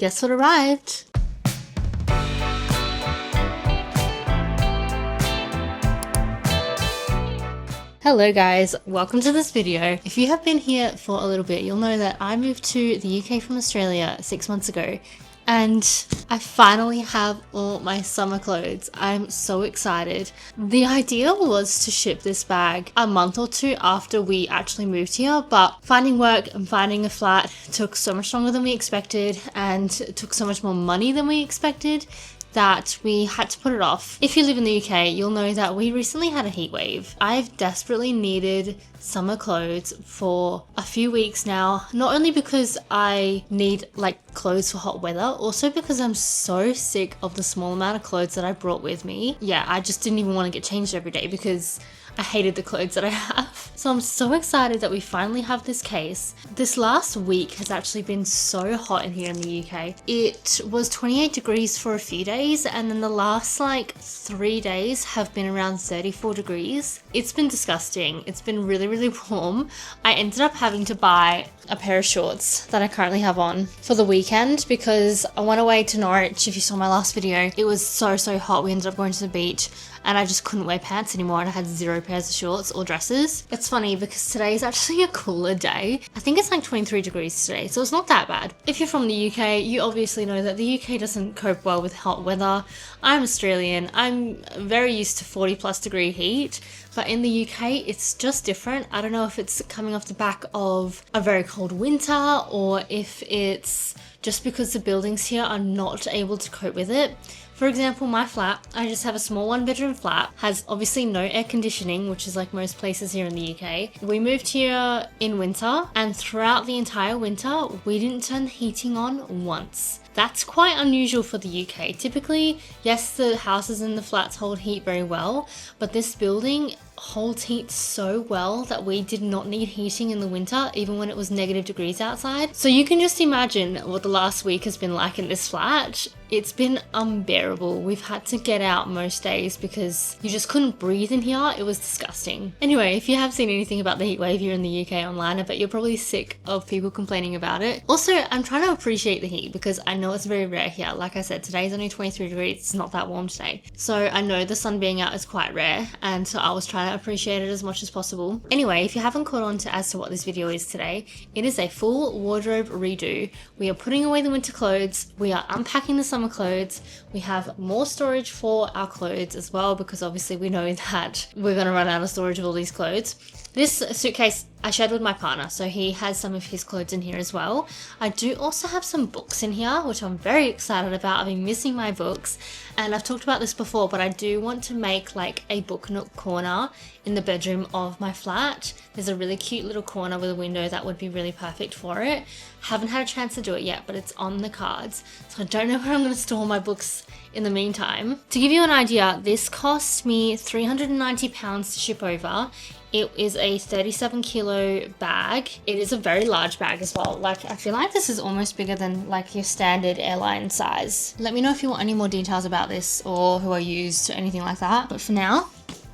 guess what arrived? Hello guys, welcome to this video. If you have been here for a little bit, you'll know that I moved to the UK from Australia 6 months ago and I finally have all my summer clothes. I'm so excited. The idea was to ship this bag a month or two after we actually moved here, but finding work and finding a flat took so much longer than we expected and it took so much more money than we expected that we had to put it off. If you live in the UK, you'll know that we recently had a heat wave. I've desperately needed summer clothes for a few weeks now, not only because I need clothes for hot weather, also because I'm so sick of the small amount of clothes that I brought with me. Yeah, I just didn't even want to get changed every day because I hated the clothes that I have. So I'm so excited that we finally have this case. This last week has actually been so hot in here in the UK. It was 28 degrees for a few days and then the last 3 days have been around 34 degrees. It's been disgusting. It's been really, really warm. I ended up having to buy a pair of shorts that I currently have on for the weekend because I went away to Norwich. If you saw my last video, it was so hot. We ended up going to the beach and I just couldn't wear pants anymore and I had 0 pairs of shorts or dresses. It's funny because today is actually a cooler day. I think it's 23 degrees today, so it's not that bad. If you're from the UK, you obviously know that the UK doesn't cope well with hot weather. I'm Australian. I'm very used to 40+ degree heat, but in the UK, it's just different. I don't know if it's coming off the back of a very cold winter or if it's just because the buildings here are not able to cope with it. For example, my flat, I just have a small 1-bedroom flat, has obviously no air conditioning, which is like most places here in the UK. We moved here in winter and throughout the entire winter, we didn't turn the heating on once. That's quite unusual for the UK. Typically, yes, the houses and the flats hold heat very well, but this building holds heat so well that we did not need heating in the winter, even when it was negative degrees outside. So you can just imagine what the last week has been like in this flat. It's been unbearable. We've had to get out most days because you just couldn't breathe in here. It was disgusting. Anyway, if you have seen anything about the heat wave here in the UK online, I bet you're probably sick of people complaining about it. Also, I'm trying to appreciate the heat because I know it's very rare here. Like I said, today's only 23 degrees. It's not that warm today. So I know the sun being out is quite rare, and so I was trying to appreciate it as much as possible. Anyway, if you haven't caught on to as to what this video is today, it is a full wardrobe redo. We are putting away the winter clothes. We are unpacking the summer clothes. We have more storage for our clothes as well because obviously we know that we're going to run out of storage of all these clothes. This suitcase I shared with my partner, so he has some of his clothes in here as well. I do also have some books in here, which I'm very excited about. I've been missing my books, and I've talked about this before, but I do want to make a book nook corner in the bedroom of my flat. There's a really cute little corner with a window that would be really perfect for it. Haven't had a chance to do it yet, but it's on the cards, so I don't know where I'm going to store my books in the meantime. To give you an idea, this cost me £390 to ship over. It is a 37 kilo bag. It is a very large bag as well. I feel like this is almost bigger than your standard airline size. Let me know if you want any more details about this or who I used or anything like that. But for now,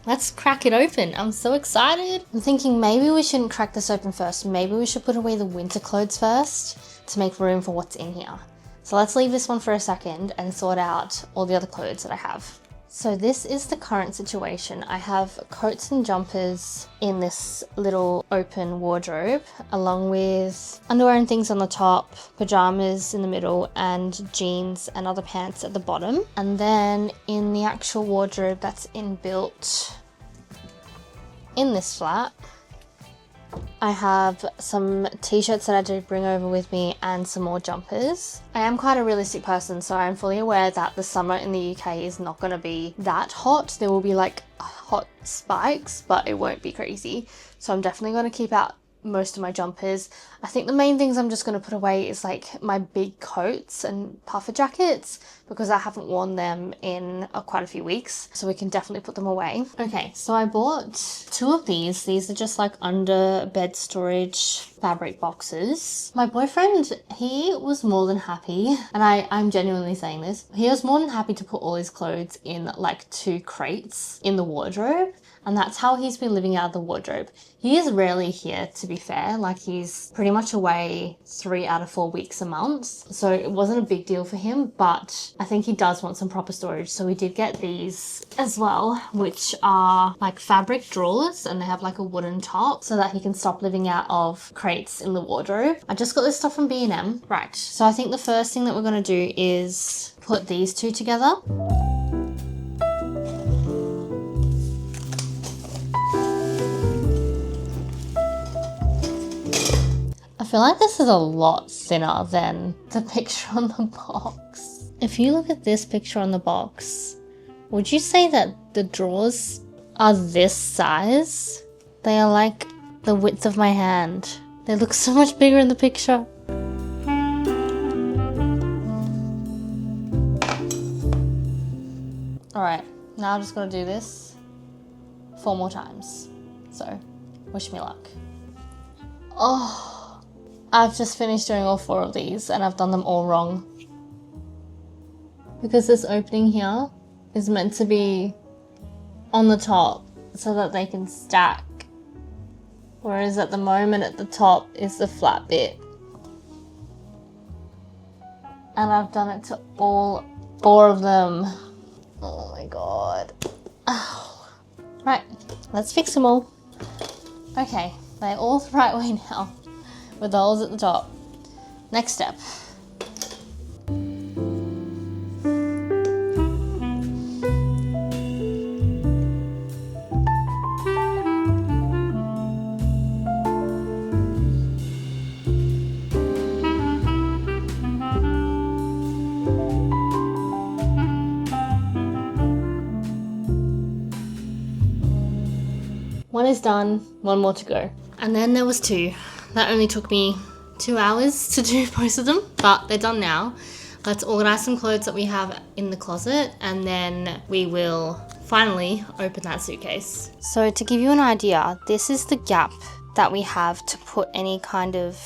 let's crack it open. I'm so excited. I'm thinking maybe we shouldn't crack this open first. Maybe we should put away the winter clothes first to make room for what's in here. So let's leave this one for a second and sort out all the other clothes that I have. So this is the current situation. I have coats and jumpers in this little open wardrobe, along with underwear and things on the top, pajamas in the middle, and jeans and other pants at the bottom. And then in the actual wardrobe that's inbuilt in this flat, I have some t-shirts that I did bring over with me and some more jumpers. I am quite a realistic person, so I'm fully aware that the summer in the UK is not going to be that hot. There will be hot spikes, but it won't be crazy. So I'm definitely going to keep out most of my jumpers. I think the main things I'm just going to put away is my big coats and puffer jackets because I haven't worn them in quite a few weeks, so we can definitely put them away. Okay, so I bought 2 of these. These are just under bed storage fabric boxes. My boyfriend, he was more than happy, and I'm genuinely saying this, he was more than happy to put all his clothes in 2 crates in the wardrobe. and that's how he's been living out of the wardrobe. He is rarely here, to be fair. Like, he's pretty much away 3 out of 4 weeks a month, so it wasn't a big deal for him, but I think he does want some proper storage. So we did get these as well, which are like fabric drawers, and they have like a wooden top so that he can stop living out of crates in the wardrobe. I just got this stuff from B&M. Right, so I think the first thing that we're going to do is put these two together. I feel like this is a lot thinner than the picture on the box. If you look at this picture on the box, would you say that the drawers are this size? They are like the width of my hand. They look so much bigger in the picture. Alright, now I'm just gonna do this 4 more times. So, wish me luck. Oh, I've just finished doing all 4 of these and I've done them all wrong. Because this opening here is meant to be on the top so that they can stack. Whereas at the moment at the top is the flat bit. And I've done it to all 4 of them. Oh my god. Ow. Right, let's fix them all. Okay, they're all the right way now, with the holes at the top. Next step. One is done, 1 more to go. And then there was 2. That only took me 2 hours to do both of them, but they're done now. Let's organize some clothes that we have in the closet, and then we will finally open that suitcase. So to give you an idea, this is the gap that we have to put any kind of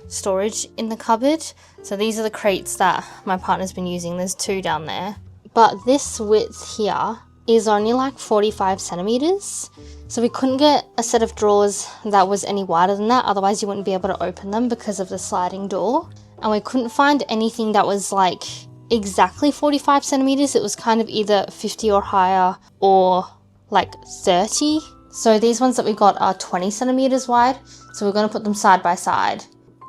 storage in the cupboard. So these are the crates that my partner's been using. There's 2 down there. But this width here is only like 45 centimeters. So we couldn't get a set of drawers that was any wider than that, otherwise you wouldn't be able to open them because of the sliding door. And we couldn't find anything that was like exactly 45 centimeters. It was kind of either 50 or higher or like 30. So these ones that we got are 20 centimeters wide. So we're going to put them side by side.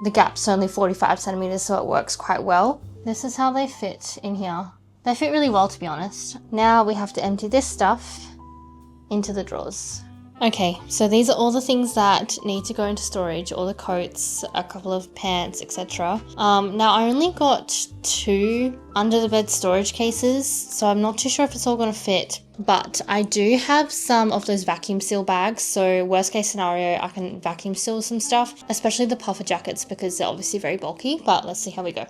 The gap's only 45 centimeters, so it works quite well. This is how they fit in here. They fit really well, to be honest. Now we have to empty this stuff into the drawers. Okay, so these are all the things that need to go into storage, all the coats, a couple of pants, etc. Now I only got 2 under the bed storage cases, so I'm not too sure if it's all going to fit, but I do have some of those vacuum seal bags, so worst case scenario I can vacuum seal some stuff, especially the puffer jackets because they're obviously very bulky, but let's see how we go.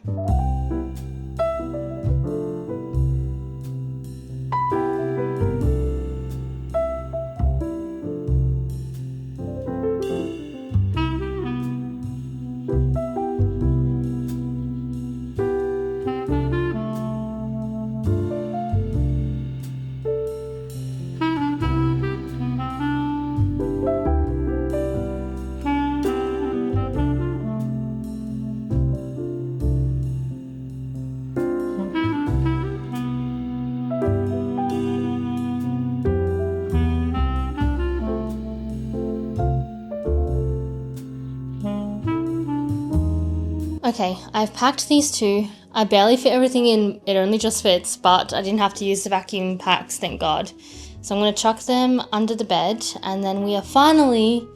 Okay, I've packed these 2. I barely fit everything in, it only just fits, but I didn't have to use the vacuum packs, thank God. So I'm going to chuck them under the bed, and then we are finally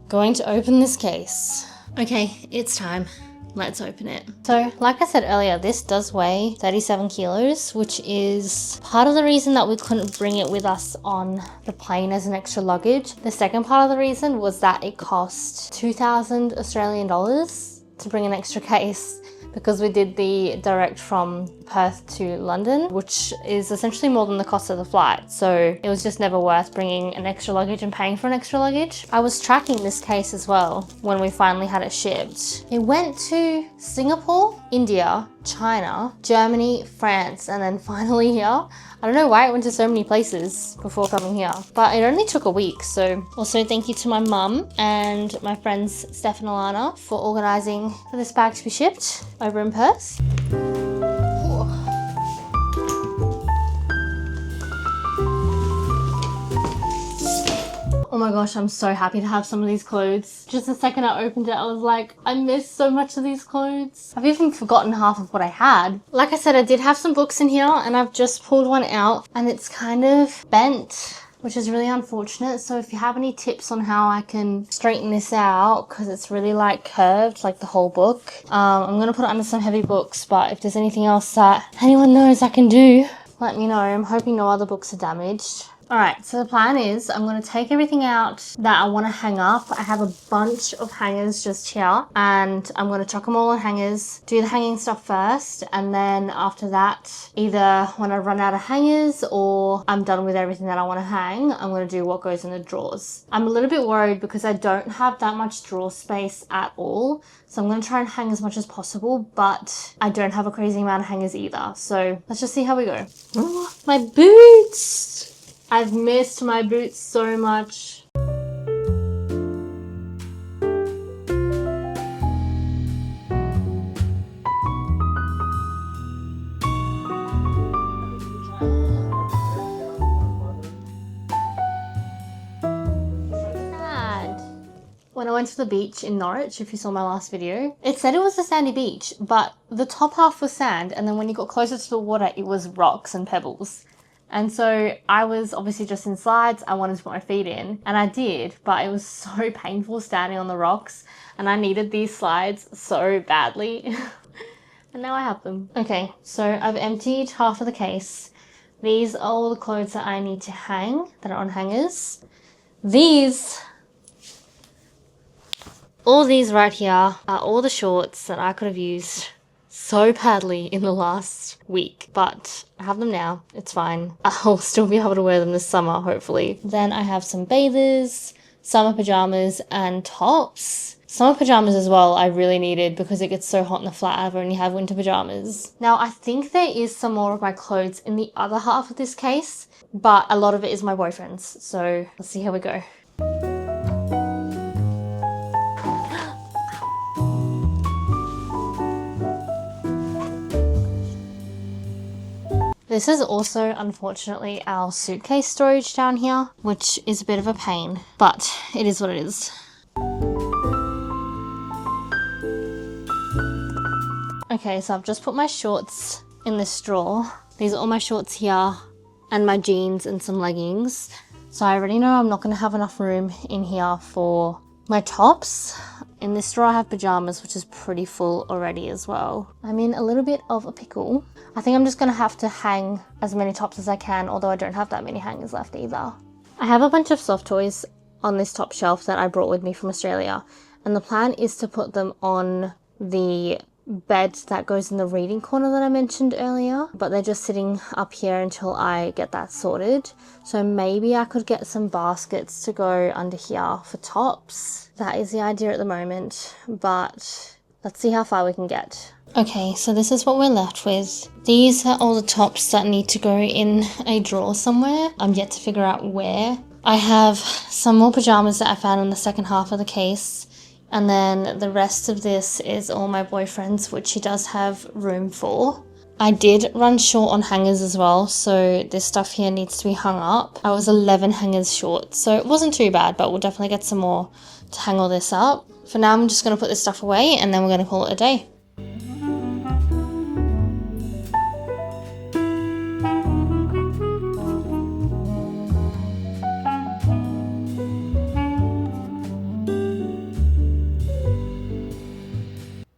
going to open this case. Okay, it's time. Let's open it. So, like I said earlier, this does weigh 37 kilos, which is part of the reason that we couldn't bring it with us on the plane as an extra luggage. The second part of the reason was that it cost 2,000 Australian dollars to bring an extra case because we did the direct from Perth to London, which is essentially more than the cost of the flight. So it was just never worth bringing an extra luggage and paying for an extra luggage. I was tracking this case as well when we finally had it shipped. It went to Singapore India, China, Germany, France, and then finally here. I don't know why I went to so many places before coming here, but it only took a week. So also thank you to my mum and my friends Steph and Alana for organising for this bag to be shipped over in Perth. Oh my gosh, I'm so happy to have some of these clothes. Just the second I opened it, I was like, I miss so much of these clothes. I've even forgotten half of what I had. Like I said, I did have some books in here and I've just pulled one out and it's kind of bent, which is really unfortunate. So if you have any tips on how I can straighten this out, because it's really like curved, like the whole book. I'm going to put it under some heavy books, but if there's anything else that anyone knows I can do, let me know. I'm hoping no other books are damaged. Alright, so the plan is I'm going to take everything out that I want to hang up. I have a bunch of hangers just here and I'm going to chuck them all on hangers, do the hanging stuff first, and then after that, either when I run out of hangers or I'm done with everything that I want to hang, I'm going to do what goes in the drawers. I'm a little bit worried because I don't have that much drawer space at all, so I'm going to try and hang as much as possible, but I don't have a crazy amount of hangers either, so let's just see how we go. Oh, my boots! I've missed my boots so much. When I went to the beach in Norwich, if you saw my last video, it said it was a sandy beach, but the top half was sand, and then when you got closer to the water, it was rocks and pebbles. And so I was obviously just in slides. I wanted to put my feet in, and I did, but it was so painful standing on the rocks, and I needed these slides so badly. And now I have them. Okay, so I've emptied half of the case. These are all the clothes that I need to hang, that are on hangers. All these right here are all the shorts that I could have used so badly in the last week, but I have them now. It's fine. I'll still be able to wear them this summer, hopefully. Then I have some bathers, summer pajamas, and tops. Summer pajamas as well I really needed because it gets so hot in the flat. I've only have winter pajamas. Now I think there is some more of my clothes in the other half of this case, but a lot of it is my boyfriend's. So let's see how we go. This is also, unfortunately, our suitcase storage down here, which is a bit of a pain, but it is what it is. Okay, so I've just put my shorts in this drawer. These are all my shorts here, and my jeans and some leggings. So I already know I'm not going to have enough room in here for my tops. In this drawer I have pajamas, which is pretty full already as well. I'm in a little bit of a pickle. I think I'm just going to have to hang as many tops as I can, although I don't have that many hangers left either. I have a bunch of soft toys on this top shelf that I brought with me from Australia, and the plan is to put them on the bed that goes in the reading corner that I mentioned earlier, but they're just sitting up here until I get that sorted. So maybe I could get some baskets to go under here for tops. That is the idea at the moment, but let's see how far we can get. Okay, so this is what we're left with. These are all the tops that need to go in a drawer somewhere. I'm yet to figure out where. I have some more pajamas that I found in the second half of the case. And then the rest of this is all my boyfriend's, which he does have room for. I did run short on hangers as well, so this stuff here needs to be hung up. I was 11 hangers short, so it wasn't too bad, but we'll definitely get some more to hang all this up. For now, I'm just going to put this stuff away and then we're going to call it a day.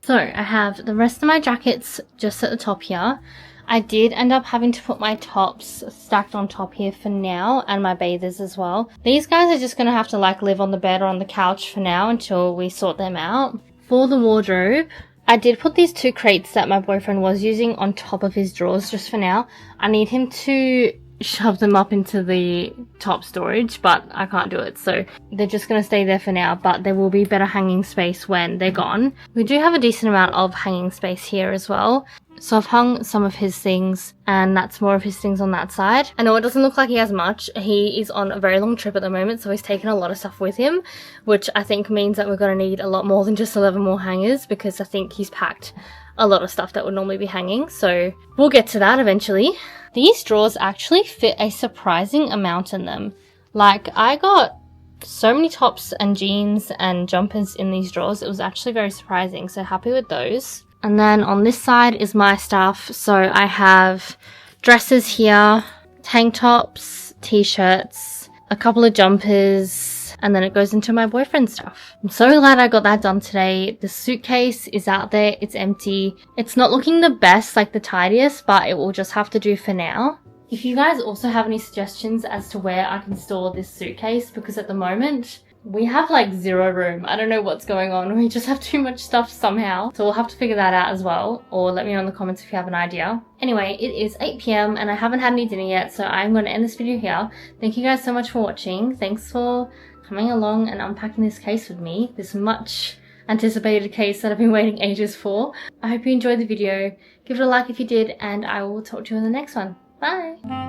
So I have the rest of my jackets just at the top here. I did end up having to put my tops stacked on top here for now, and my bathers as well. These guys are just going to have to like live on the bed or on the couch for now until we sort them out. For the wardrobe, I did put these 2 crates that my boyfriend was using on top of his drawers just for now. I need him to shove them up into the top storage, but I can't do it, so they're just going to stay there for now, but there will be better hanging space when they're gone. We do have a decent amount of hanging space here as well. So I've hung some of his things, and that's more of his things on that side. I know it doesn't look like he has much. He is on a very long trip at the moment, so he's taken a lot of stuff with him, which I think means that we're going to need a lot more than just 11 more hangers, because I think he's packed a lot of stuff that would normally be hanging, so we'll get to that eventually. These drawers actually fit a surprising amount in them. Like, I got so many tops and jeans and jumpers in these drawers. It was actually very surprising, so happy with those. And then on this side is my stuff. So I have dresses here, tank tops, t-shirts, a couple of jumpers, and then it goes into my boyfriend's stuff. I'm so glad I got that done today. The suitcase is out there, it's empty. It's not looking the best, like the tidiest, but it will just have to do for now. If you guys also have any suggestions as to where I can store this suitcase, because at the moment we have like zero room. I don't know what's going on. We just have too much stuff somehow. So we'll have to figure that out as well, or let me know in the comments if you have an idea. Anyway, it is 8 p.m. and I haven't had any dinner yet, so I'm going to end this video here. Thank you guys so much for watching. Thanks for coming along and unpacking this case with me. This much anticipated case that I've been waiting ages for. I hope you enjoyed the video. Give it a like if you did, and I will talk to you in the next one. Bye!